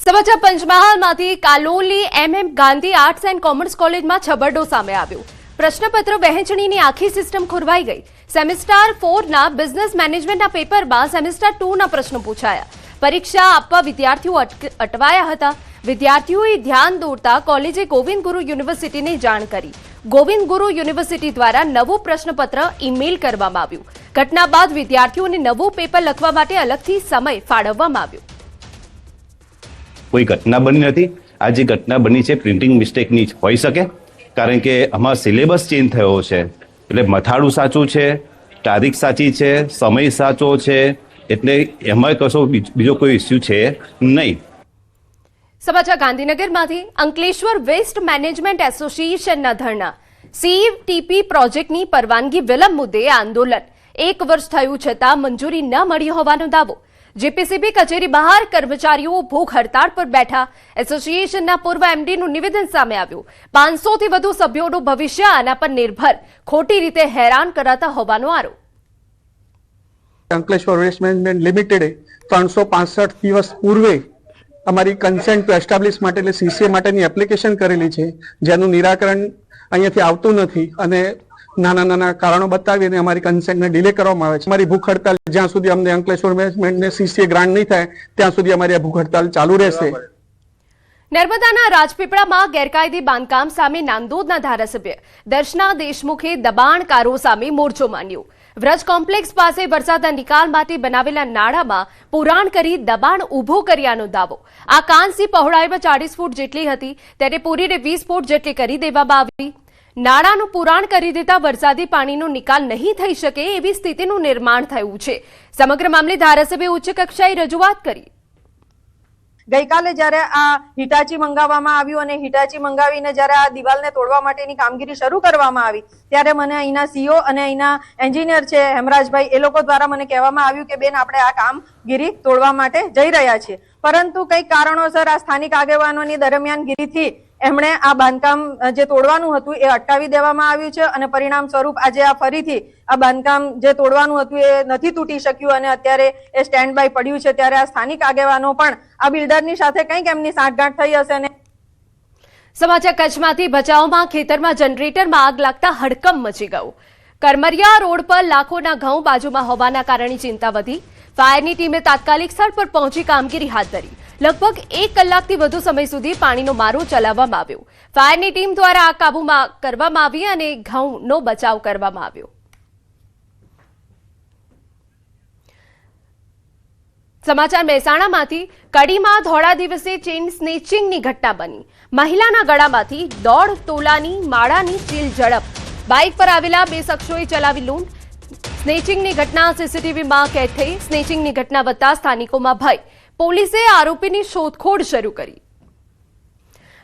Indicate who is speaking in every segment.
Speaker 1: સમાચાર પંચમહાલમાંથી કાલોલી MM Gandhi arts and commerce કોલેજમાં છબરડો સામે આવ્યો। પ્રશ્નપત્ર વહેંચણીની આખી સિસ્ટમ ખોરવાઈ ગઈ। સેમેસ્ટર 4 ના બિઝનેસ મેનેજમેન્ટના પેપરમાં સેમેસ્ટર 2 ના પ્રશ્નો પૂછાયા। પરીક્ષા આપવા વિદ્યાર્થીઓ અટવાયા હતા। વિદ્યાર્થીઓએ ધ્યાન દોરતા કોલેજે ગોવિંદ ગુરુ યુનિવર્સિટીને જાણ કરી। ગોવિંદ ગુરુ યુનિવર્સિટી દ્વારા નવું પ્રશ્નપત્ર ઈમેલ કરવામાં આવ્યું। ઘટના બાદ વિદ્યાર્થીઓને નવું પેપર લખવા માટે અલગથી સમય ફાળવવામાં આવ્યો।
Speaker 2: कोई घटना बनी नहीं। आ जे घटना बनी है प्रिंटिंग मिस्टेक नी होई सके, कारण के अमारो सिलेबस चेन्ज थयो छे એટલે મથાળું સાચું છે, તારીખ સાચી છે, સમય સાચો છે, એટલે એમાં કશો બીજો કોઈ ઇસ્યુ છે નહીં।
Speaker 1: સમાચાર ગાંધીનગરમાંથી અંકલેશ્વર વેસ્ટ મેનેજમેન્ટ એસોસિએશનના ધરણા। CTP પ્રોજેક્ટની પરવાનગી વિલંબ મુદ્દે આંદોલન। 1 વર્ષ થયું છતાં મંજૂરી ન મળી હોવાનો દાવો। જેપીસીબી કચેરી બહાર કર્મચારીઓ ભૂખ હડતાળ પર બેઠા। એસોસિએશનના પૂર્વ એમડીનું નિવેદન સામે આવ્યું। 500 થી વધુ સભ્યોનું ભવિષ્ય આના પર નિર્ભર, ખોટી રીતે હેરાન કરાતા હોવાનો આરોપ।
Speaker 3: અંકલેશ્વર વેસ્ટ મેનેજમેન્ટ લિમિટેડે 365 દિવસ પૂર્વે અમારી કન્સેન્ટ ટુ એસ્ટાબ્લિશ માટે એટલે CCA માટેની એપ્લિકેશન કરેલી છે, જેનું નિરાકરણ અહીંયાથી આવતું નથી અને નાના નાના કારણો બતાવીને અમારી કન્સેન્ટને ડિલે કરવામાં આવે છે। અમારી ભૂખ હડતાલ જ્યાં સુધી અમને અંકલેશ્વર મેનેજમેન્ટને CCA ગ્રાન્ટ નહીં થાય ત્યાં સુધી અમારી આ ભૂખ હડતાલ ચાલુ રહેશે।
Speaker 1: નર્મદાના રાજપીપળામાં ગેરકાયદે બાંધકામ સામે નાંદોદના ધારાસભ્ય દર્શના દેશમુખે દબાણકારો સામે મોરચો માંડ્યો। વ્રજ કોમ્પ્લેક્સ પાસે વરસાદના નિકાલ માટે બનાવેલા નાળામાં પુરાણ કરી દબાણ ઊભું કર્યાનો દાવો। આ કાંસની પહોળાઈમાં 40 ફૂટ જેટલી હતી, તેને પૂરીને 20 ફૂટ જેટલી કરી દેવામાં આવી। નાળાનું પુરાણ કરી દેતા વરસાદી પાણીનો નિકાલ નહીં થઈ શકે એવી સ્થિતિનું નિર્માણ થયું છે। સમગ્ર મામલે ધારાસભ્ય ઉચ્ચ કક્ષાએ રજૂઆત કરી।
Speaker 4: ગઈકાલે જ્યારે આ હિટાચી મંગાવવામાં આવ્યું અને હિટાચી મંગાવીને જ્યારે આ દિવાલને તોડવા માટેની કામગીરી શરૂ કરવામાં આવી ત્યારે મને અહીંના CEO અને અહીંના એન્જિનિયર છે હેમરાજભાઈ, એ લોકો દ્વારા મને કહેવામાં આવ્યું કે બેન આપણે આ કામગીરી તોડવા માટે જઈ રહ્યા છીએ, પરંતુ કઈક કારણોસર આ સ્થાનિક આગેવાનોની દરમિયાનગીરીથી એમણે આ બાંધકામ જે તોડવાનું હતું એ અટકાવી દેવામાં આવ્યું છે અને પરિણામ સ્વરૂપ આજે આ ફરીથી આ બાંધકામ જે તોડવાનું હતું એ નથી તૂટી શક્યું અને અત્યારે એ સ્ટેન્ડ બાય પડ્યું છે। ત્યારે આ સ્થાનિક આગેવાનો પણ આ બિલ્ડરની સાથે કંઈક એમની સાંઠગાંઠ થઈ હશે। અને
Speaker 1: સમાચાર કચ્છમાંથી ભચાઉમાં ખેતરમાં જનરેટરમાં આગ લાગતા હડકંપ મચી ગયો। કરમરિયા રોડ પર લાખોના ઘઉં બાજુમાં હોવાના કારણે ચિંતા વધી। ફાયરની ટીમે તાત્કાલિક સ્થળ પર પહોંચી કામગીરી હાથ ધરી। લગભગ 1 કલાકથી વધુ સમય સુધી પાણીનો મારો ચલાવવામાં આવ્યો। ફાયરની ટીમ દ્વારા આગ કાબૂમાં કરવામાં આવી અને ઘઉંનો બચાવ કરવામાં આવ્યો। સમાચાર મહેસાણામાંથી કડીમાં ધોળા દિવસે ચેઇન સ્નેચિંગની ઘટના બની। મહિલાના ગળામાંથી 1.5 તોલાની માળાની ચીલ ઝડપ। બાઇક પર આવેલા 2 શખ્સોએ ચલાવી લૂંટ। સ્નેચિંગની ઘટના સીસીટીવીમાં કેદ થઈ। સ્નેચિંગની ઘટના વધતા સ્થાનિકોમાં ભય। પોલીસે આરોપીની શોધખોળ શરૂ કરી।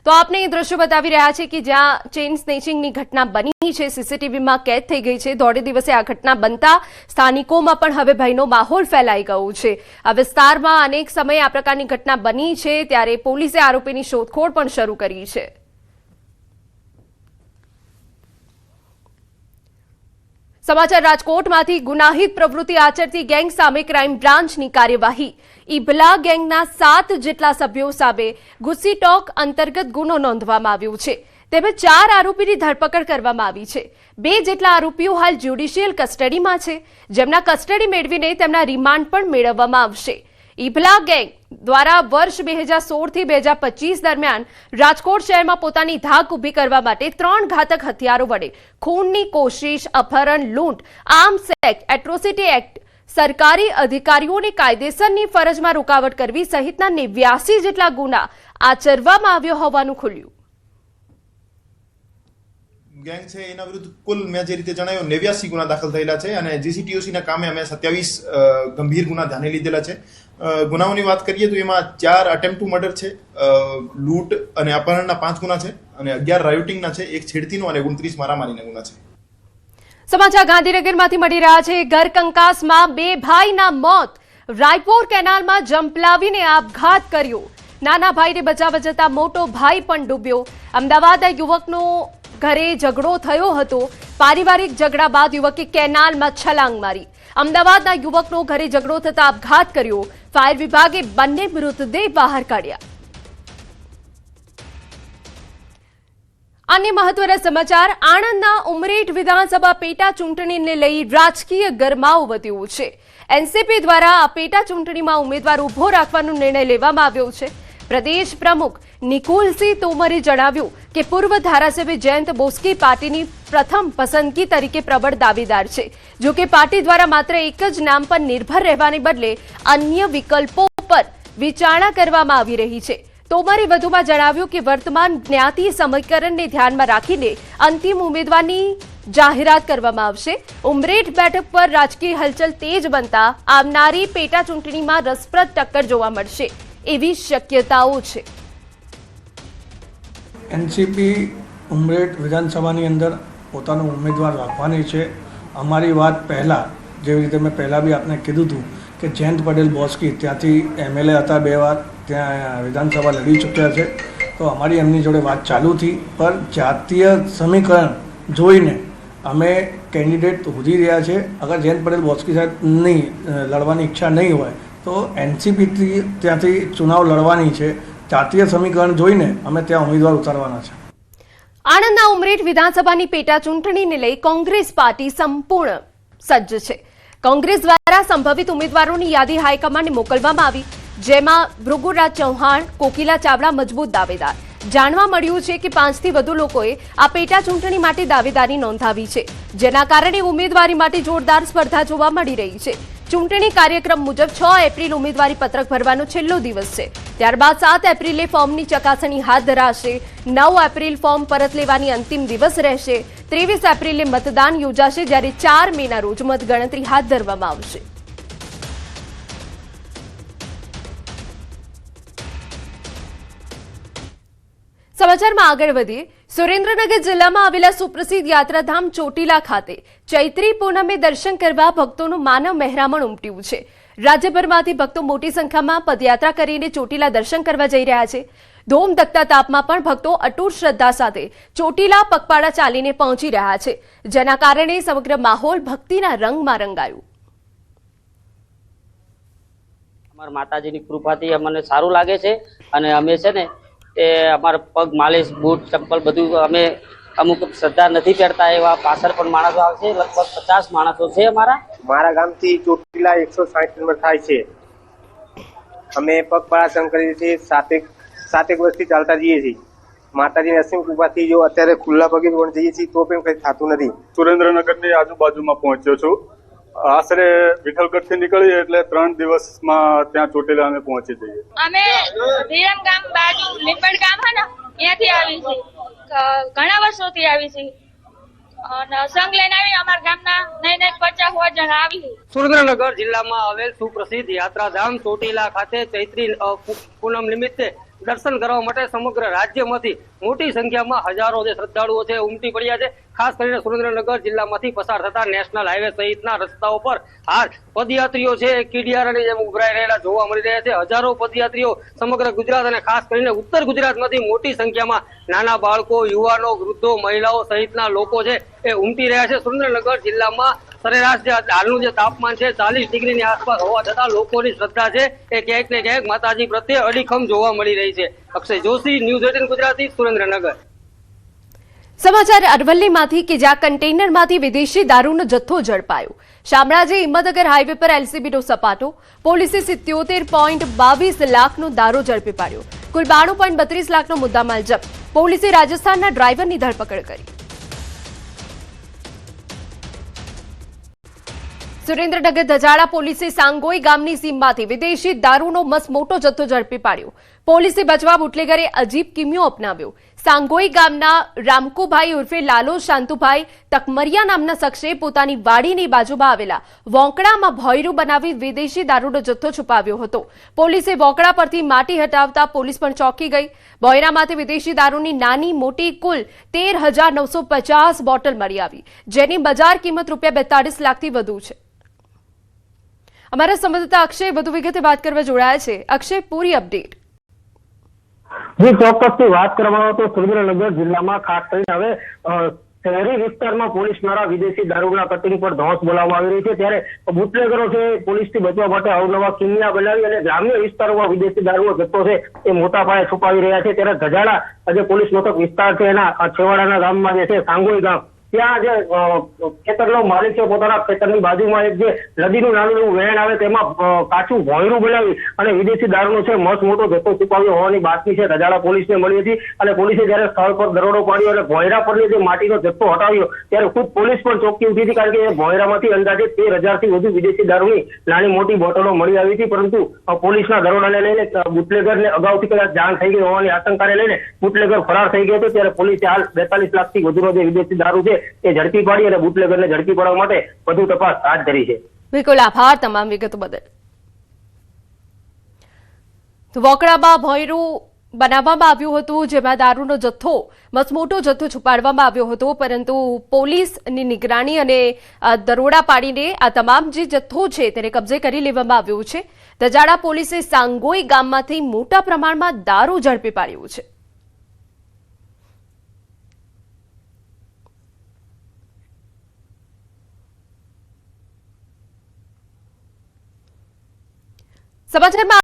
Speaker 1: તો આપને એ દ્રશ્યો બતાવી રહ્યા છે કે જ્યાં ચેઇન સ્નેચિંગની ઘટના બની છે, સીસીટીવીમાં કેદ થઈ ગઈ છે। દોઢે દિવસે આ ઘટના બનતા સ્થાનિકોમાં પણ હવે ભયનો માહોલ ફેલાઈ ગયો છે। આ વિસ્તારમાં અનેક સમયે આ પ્રકારની ઘટના બની છે, ત્યારે પોલીસે આરોપીની શોધખોળ પણ શરૂ કરી છે। સમાચાર રાજકોટમાંથી ગુનાહિત પ્રવૃત્તિ આચરતી ગેંગ સામે ક્રાઇમ બ્રાન્ચની કાર્યવાહી। ઈબલા ગેંગના 7 જેટલા સભ્યો સામે ગુસ્સી ટોક અંતર્ગત ગુનો નોંધવામાં આવ્યો છે, તેમજ 4 આરોપીની ધરપકડ કરવામાં આવી છે। 2 જેટલા આરોપીઓ હાલ જ્યુડિશિયલ કસ્ટડીમાં છે, જેમના કસ્ટડી મેળવીને તેમના રિમાન્ડ પણ મેળવવામાં આવશે। ઈબલા ગેંગ દ્વારા વર્ષ 2016 થી 2025 દરમિયાન રાજકોટ શહેરમાં પોતાની ધાક ઊભી કરવા માટે 3 ઘાતક હથિયારો વડે ખૂનની કોશિશ, અપહરણ, લૂંટ, આર્મ્સ એક્ટ, એટ્રોસિટી એક્ટ, સરકારી અધિકારીઓને કાયદેસરની ફરજમાં રૂકાવટ કરવી સહિતના 89 જેટલા ગુના આચરવામાં આવ્યો હોવાનું ખુલ્યું।
Speaker 5: ગેંગ છે એના વિરુદ્ધ કુલ મેં જે રીતે જણાવ્યું 89 ગુના દાખલ થયેલા છે અને GCTOC ના કામે અમે 27 ગંભીર ગુના ધ્યાને લીધેલા છે। ગુનાઓની વાત કરીએ તો એમાં 4 અટેમ્પ્ટ ટુ મર્ડર છે, લૂંટ અને અપહરણના 5 ગુના છે અને 11 રાયોટિંગના છે, 1 છેડતીનો અને 29 મારામારીના ગુના છે।
Speaker 1: સમાચાર ગાંધીનગરમાંથી મળી રહ્યા છે। ઘર કંકાસમાં 2 ભાઈના મોત। રાયપોર કેનાલમાં જંપલાવીને આપઘાત કર્યો। નાના ભાઈને બચાવવા જતા મોટો ભાઈ પણ ડૂબ્યો। અમદાવાદના યુવકનો ઘરે ઝઘડો થયો હતો। પારિવારિક ઝઘડા બાદ યુવકે કેનાલમાં છલાંગ મારી। અમદાવાદના યુવકનો ઘરે ઝઘડો થતા આપઘાત કર્યો। ફાયર વિભાગે બંને મૃતદેહ બહાર કાઢ્યા। અન્ય મહત્વના સમાચાર આણંદના ઉમરેઠ વિધાનસભા પેટા ચૂંટણીને લઈ રાજકીય ગરમાવો વધ્યો છે. એનસીપી દ્વારા આ પેટા ચૂંટણીમાં ઉમેદવાર ઉભો રાખવાનો નિર્ણય લેવામાં આવ્યો છે. પ્રદેશ પ્રમુખ નિકુલસિંહ તોમરે જણાવ્યું કે પૂર્વ ધારાસભ્ય જયંત બોસ્કી પાર્ટીની પ્રથમ પસંદગી તરીકે પ્રબળ દાવેદાર છે. જો કે પાર્ટી દ્વારા માત્ર એક જ નામ પર નિર્ભર રહેવાને બદલે અન્ય વિકલ્પો પર વિચારણા કરવામાં આવી રહી છે. તોમરે વધુમાં જણાવ્યું કે વર્તમાન જ્ઞાતિ સમીકરણને ધ્યાનમાં રાખીને અંતિમ ઉમેદવારની જાહેરાત કરવામાં આવશે. ઉમરેઠ બેઠક પર રાજકીય હલચલ તેજ બનતા આવનારી પેટા ચૂંટણીમાં રસપ્રદ ટક્કર જોવા મળશે એવી શક્યતાઓ છે.
Speaker 6: એનસીપી ઉમરેઠ વિધાનસભાની અંદર પોતાનો ઉમેદવાર રાખવાની છે. અમારી વાત પહેલાં જેવી રીતે મેં પહેલાં બી આપને કીધું હતું કે જયંત પટેલ બોસ્કી ત્યાંથી એમએલએ હતા 2 વાર, ત્યાં વિધાનસભા લડી ચૂક્યા છે. તો અમારી એમની જોડે વાત ચાલુ હતી, પણ જાતીય સમીકરણ જોઈને અમે કેન્ડિડેટ શોધી રહ્યા છે. અગર જયંત પટેલ બોસ્કી સાહેબ નહીં લડવાની ઈચ્છા નહીં હોય તો એનસીપીથી ત્યાંથી ચુનાવ લડવાની છે. જાતીય સમીકરણ જોઈને અમે ત્યાં ઉમેદવાર ઉતારવાના છે.
Speaker 1: આણંદના ઉમરેઠ વિધાનસભાની પેટા ચૂંટણીને લઈ કોંગ્રેસ પાર્ટી સંપૂર્ણ સજ્જ છે. કોંગ્રેસ દ્વારા સંભવિત ઉમેદવારોની યાદી હાઈકમાન્ડને મોકલવામાં આવી, જેમાં ભૃગુરાજ ચૌહાણ, કોકિલા ચાવડા મજબૂત દાવેદાર. જાણવા મળ્યું છે કે 5 થી વધુ લોકોએ આ પેટા ચૂંટણી માટે દાવેદારી નોંધાવી છે, જેના કારણે ઉમેદવારી માટે જોરદાર સ્પર્ધા જોવા મળી રહી છે. ચૂંટણી કાર્યક્રમ મુજબ 6 એપ્રિલ ઉમેદવારી પત્રક ભરવાનો છેલ્લો દિવસ છે. ત્યારબાદ 7 એપ્રિલે ફોર્મની ચકાસણી હાથ ધરાશે. 9 એપ્રિલ ફોર્મ પરત લેવાની અંતિમ દિવસ રહેશે. 23 એપ્રિલે મતદાન યોજાશે, જ્યારે 4 મેના રોજ મતગણતરી હાથ ધરવામાં આવશે. સમાચારમાં આગળ વધીએ. સુરેન્દ્રનગર જિલ્લામાં આવેલા સુપ્રસિદ્ધ યાત્રાધામ ચોટીલા ખાતે ચૈત્રી પૂનમે દર્શન કરવા ભક્તોનું માનવ મહેરામણ ઉમટ્યું છે. રાજ્યભરમાંથી ભક્તો મોટી સંખ્યામાં પદયાત્રા કરીને ચોટીલા દર્શન કરવા જઈ રહ્યા છે. ધોમધકતા તાપમાં પણ ભક્તો અટૂટ શ્રદ્ધા સાથે ચોટીલા પગપાળા ચાલીને પહોંચી રહ્યા છે, જેના કારણે સમગ્ર માહોલ ભક્તિના રંગમાં રંગાયું.
Speaker 7: અમારા માતાજીની કૃપાથી અમને સારું લાગે છે અને અમે છે ને તે અમારા પગ માલિશ, બૂટ, ચપ્પલ બધું અમે અમુક શ્રદ્ધા નથી પહેરતા એવા પાછળ પણ માણસો આવશે. લગભગ 50 માણસો છે.
Speaker 8: મારા ગામથી ચોટીલા 160 કિલોમીટર થાય છે. અમે પગપાળા સંગ કરીએ છીએ. 7 વર્ષથી ચાલતા જઈએ છીએ. માતાજીની અસીમ કૃપાથી જો અત્યારે ખુલ્લા પગે પણ જઈએ છીએ તો પણ કંઈ થતું નથી.
Speaker 9: સુરેન્દ્રનગરની આજુબાજુમાં પહોંચ્યો છું. આશરે વિઠ્ઠલગઢથી નીકળીએ એટલે 3 દિવસમાં ત્યાં ચોટીલા અમે પહોંચી જઈએ.
Speaker 10: અમે વિરમ ગામ બાજુ લીંબડ ગામ હે ને ત્યાંથી આવી છે. ઘણા વર્ષોથી આવી છે અને સંઘ લઈને આવી. અમારા ગામના નહીં 50 જણા આવી.
Speaker 7: સુરેન્દ્રનગર જિલ્લામાં આવેલ સુપ્રસિદ્ધ યાત્રાધામ ચોટીલા ખાતે ચૈત્રી પૂનમ નિમિત્તે દર્શન કરવા માટે સમગ્ર રાજ્યમાંથી મોટી સંખ્યામાં હજારો જે શ્રદ્ધાળુઓ છે ઉમટી પડ્યા છે. ખાસ કરીને સુરેન્દ્રનગર જિલ્લામાંથી પસાર થતા નેશનલ હાઈવે સહિતના રસ્તાઓ પર હાલ પદયાત્રીઓ છે કીડિયારાની જેમ ઉભરાઈ રહેલા જોવા મળી રહ્યા છે. હજારો પદયાત્રીઓ સમગ્ર ગુજરાત અને ખાસ કરીને ઉત્તર ગુજરાતમાંથી મોટી સંખ્યામાં નાના બાળકો, યુવાનો, વૃદ્ધો, મહિલાઓ સહિતના લોકો છે એ ઉમટી રહ્યા છે. સુરેન્દ્રનગર જિલ્લામાં સરેરાશ જે હાલનું જે તાપમાન છે 40 ડિગ્રીની આસપાસ હોવા છતાં લોકોની શ્રદ્ધા છે એ ક્યાંક ને ક્યાંક માતાજી પ્રત્યે અડીખમ જોવા મળી રહી છે. અક્ષય જોશી, ન્યૂઝ 18 ગુજરાતી, સુરેન્દ્રનગર.
Speaker 1: સમાચાર અરવલ્લીમાંથી કે જ્યાં કન્ટેનરમાંથી વિદેશી દારૂનો જથ્થો ઝડપાયો. શામળાજી હિંમતનગર હાઈવે પર એલસીબીનો સપાટો. પોલીસે 77.22 લાખનો દારૂ ઝડપી પાડ્યો. કુલ 92.32 લાખનો મુદ્દામાલ જપ્ત. પોલીસે રાજસ્થાનના ડ્રાઈવરની ધરપકડ કરી. સુરેન્દ્રનગર ધજાડા પોલીસે સાંગોઈ ગામની સીમમાંથી વિદેશી દારૂનો મોટો જથ્થો ઝડપી પાડ્યો. પોલીસે બચવા બુટલેગરે અજીબ કિમિયો અપનાવ્યો. સાંગોઈ ગામના રામકુભાઈ ઉર્ફે લાલો શાંતુભાઈ તકમરિયા નામના શખ્સે પોતાની વાડીની બાજુમાં આવેલા વોંકડામાં ભોંયરું બનાવી વિદેશી દારૂનો જથ્થો છુપાવ્યો હતો. પોલીસે વોંકડા પરથી માટી હટાવતા પોલીસ પણ ચોંકી ગઈ. ભોંયરામાંથી વિદેશી દારૂની નાની મોટી કુલ 13,950 બોટલ મળી આવી, જેની બજાર કિંમત ₹42 લાખથી વધુ છે. અમારા સંવાદદાતા અક્ષય વધુ વિગતે વાત કરવા જોડાયા છે. અક્ષય, પૂરી અપડેટ.
Speaker 11: જે ચોક્કસથી વાત કરવામાં આવે તો સુરેન્દ્રનગર જિલ્લામાં ખાસ કરીને હવે શહેરી વિસ્તારમાં પોલીસ દ્વારા વિદેશી દારૂના કટિંગ પર ધોંસ બોલાવવામાં આવી રહી છે, ત્યારે બુટલેગરો છે પોલીસથી બચવા માટે અવનવા કિમિયા બનાવી અને ગ્રામ્ય વિસ્તારોમાં વિદેશી દારૂનો જથ્થો છે એ મોટા પાયે છુપાવી રહ્યા છે. ત્યારે ગજાડા જે પોલીસ મથક વિસ્તાર છે એના છેવાડાના ગામમાં જે છે સાંગોઈ ગામ, ત્યાં જે ખેતરનો માલિક છે પોતાના ખેતરની બાજુમાં એક જે નદીનું નાનું વહેણ આવે તેમાં કાચું ભોંયરું બનાવી અને વિદેશી દારૂનો છે મસ્ત મોટો જથ્થો છુપાવ્યો હોવાની બાતમી છે ગજાડા પોલીસને મળી હતી. અને પોલીસે જયારે સ્થળ પર દરોડો પાડ્યો અને ભોંયરા પરની જે માટીનો જથ્થો હટાવ્યો ત્યારે ખુદ પોલીસ પણ ચોંકી ઉઠી હતી, કારણ કે એ ભોંયરામાંથી અંદાજે 13,000 થી વધુ વિદેશી દારૂની નાની મોટી બોટલો મળી આવી હતી. પરંતુ પોલીસના દરોડાને લઈને બુટલેગરને અગાઉથી કદાચ જાણ થઈ ગઈ હોવાની આશંકાને લઈને બુટલેગર ફરાર થઈ ગયો હતો. ત્યારે પોલીસે હાલ 42 લાખથી વધુનો જે વિદેશી દારૂ છે એ ઝડપી પાડી અને બુટલેગરને ઝડપી પાડવા માટે વધુ તપાસ હાથ ધરી છે.
Speaker 1: બિલકુલ આભાર તમામ વિગતો બદલ. તો વોકડામાં ભોંયરું બનાવવામાં આવ્યું હતું, જેમાં દારૂનો જથ્થો મસમોટો જથ્થો છુપાડવામાં આવ્યો હતો, પરંતુ પોલીસની નિગરાણી અને દરોડા પાડીને આ તમામ જે જથ્થો છે તેને કબજે કરી લેવામાં આવ્યો છે. ગજાડા પોલીસે સાંગોઈ ગામમાંથી મોટા પ્રમાણમાં દારૂ ઝડપી પાડ્યું છે. સમાચારમાં